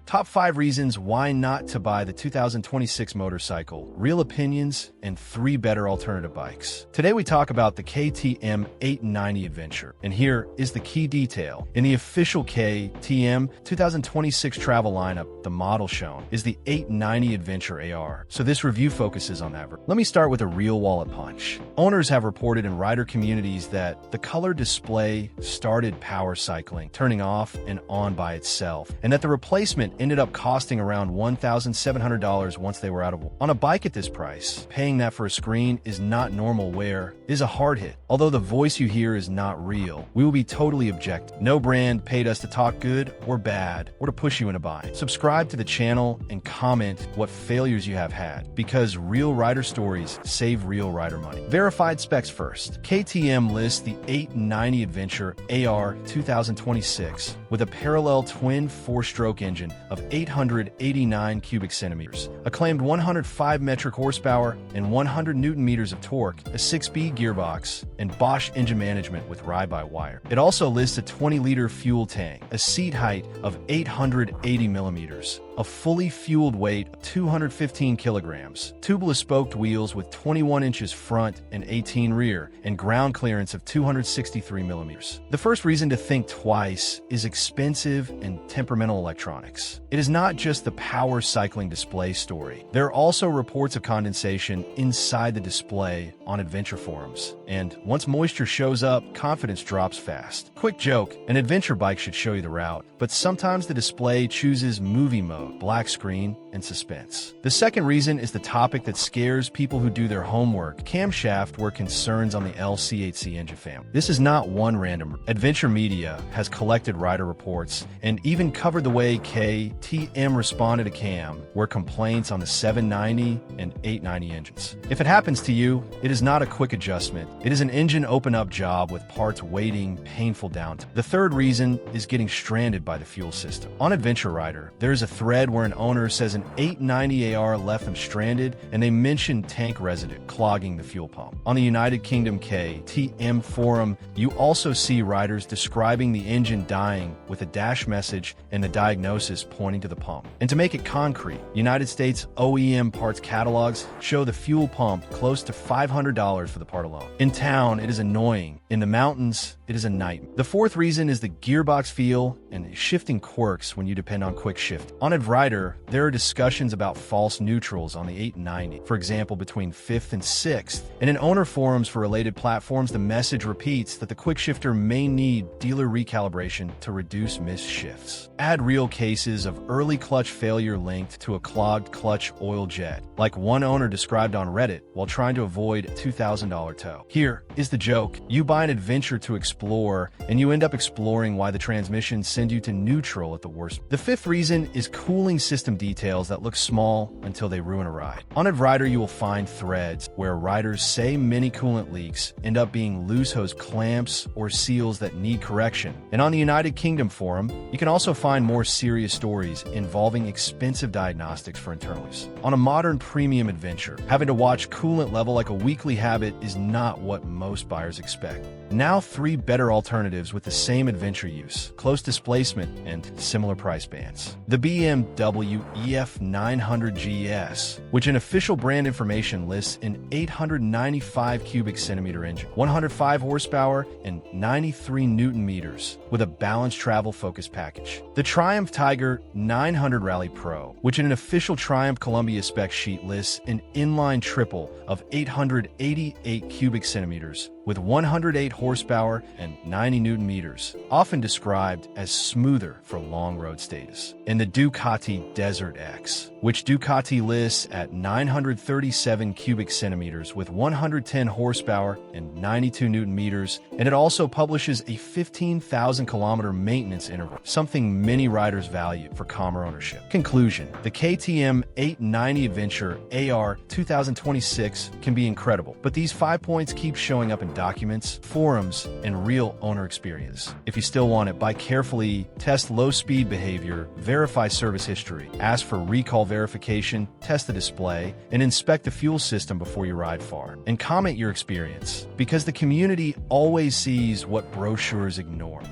Top 5 reasons why not to buy the 2026 motorcycle, real opinions, and 3 better alternative bikes. Today we talk about the KTM 890 Adventure, and here is the key detail. In the official KTM 2026 travel lineup, the model shown is the 890 Adventure AR, so this review focuses on that. Let me start with a real wallet punch. Owners have reported in rider communities that the color display started power cycling, turning off and on by itself, and that the replacement ended up costing around $1,700 once they were out of one. On a bike at this price, paying that for a screen is not normal wear, is a hard hit. Although the voice you hear is not real, we will be totally objective. No brand paid us to talk good or bad or to push you into buying. Subscribe to the channel and comment what failures you have had, because real rider stories save real rider money. Verified specs first. KTM lists the 890 Adventure AR 2026 with a parallel twin 4-stroke engine of 889 cubic centimeters, acclaimed 105 metric horsepower and 100 newton meters of torque, a 6-speed gearbox, and Bosch engine management with ride-by-wire. It also lists a 20-liter fuel tank, a seat height of 880 millimeters, a fully fueled weight of 215 kilograms, tubeless spoked wheels with 21 inches front and 18 rear, and ground clearance of 263 millimeters. The first reason to think twice is expensive and temperamental electronics. It is not just the power cycling display story. There are also reports of condensation inside the display on adventure forums, and once moisture shows up, confidence drops fast. Quick joke, an adventure bike should show you the route, but sometimes the display chooses movie mode, black screen, and suspense. The second reason is the topic that scares people who do their homework. Camshaft were concerns on the LC8C engine family. This is not one random. Adventure Media has collected rider reports and even covered the way KTM responded to Cam, where complaints on the 790 and 890 engines. If it happens to you, it is not a quick adjustment. It is an engine open-up job with parts waiting, painful downtime. The third reason is getting stranded by the fuel system. On Adventure Rider, there is a thread where an owner says an 890 AR left them stranded, and they mention tank residue clogging the fuel pump. On the United Kingdom KTM forum, you also see riders describing the engine dying with a dash message and the diagnosis pointing to the pump. And to make it concrete, United States OEM parts catalogs show the fuel pump close to $500 for the part alone. In town, it is annoying. In the mountains, it is a nightmare. The fourth reason is the gearbox feel and shifting quirks when you depend on quick shift. On Rider, there are discussions about false neutrals on the 890, for example, between 5th and 6th. And in owner forums for related platforms, the message repeats that the quick shifter may need dealer recalibration to reduce missed shifts. Add real cases of early clutch failure linked to a clogged clutch oil jet, like one owner described on Reddit while trying to avoid a $2,000 tow. Here is the joke. You buy an adventure to explore, and you end up exploring why the transmissions send you to neutral at the worst. The fifth reason is cooling system details that look small until they ruin a ride. On Rider, you will find threads where riders say mini coolant leaks end up being loose hose clamps or seals that need correction. And on the United Kingdom forum, you can also find more serious stories involving expensive diagnostics for internal use. On a modern premium adventure, having to watch coolant level like a weekly habit is not what most buyers expect. Now 3 better alternatives with the same adventure use, close displacement, and similar price bands. The BMW EF900 GS, which in official brand information lists an 895 cubic centimeter engine, 105 horsepower, and 93 newton meters, with a balanced travel focus package. The Triumph Tiger 900 Rally Pro, which in an official Triumph Columbia spec sheet lists an inline triple of 888 cubic centimeters, with 108 horsepower and 90 newton meters, often described as smoother for long road status. And the Ducati Desert X, which Ducati lists at 937 cubic centimeters with 110 horsepower and 92 newton meters, and it also publishes a 15,000 kilometer maintenance interval, something many riders value for calmer ownership. Conclusion: the KTM 890 Adventure AR 2026 can be incredible, but these 5 points keep showing up in documents, forums, and real owner experience. If you still want it, buy carefully, test low speed behavior, verify service history, ask for recall verification, test the display, and inspect the fuel system before you ride far. And comment your experience, because the community always sees what brochures ignore.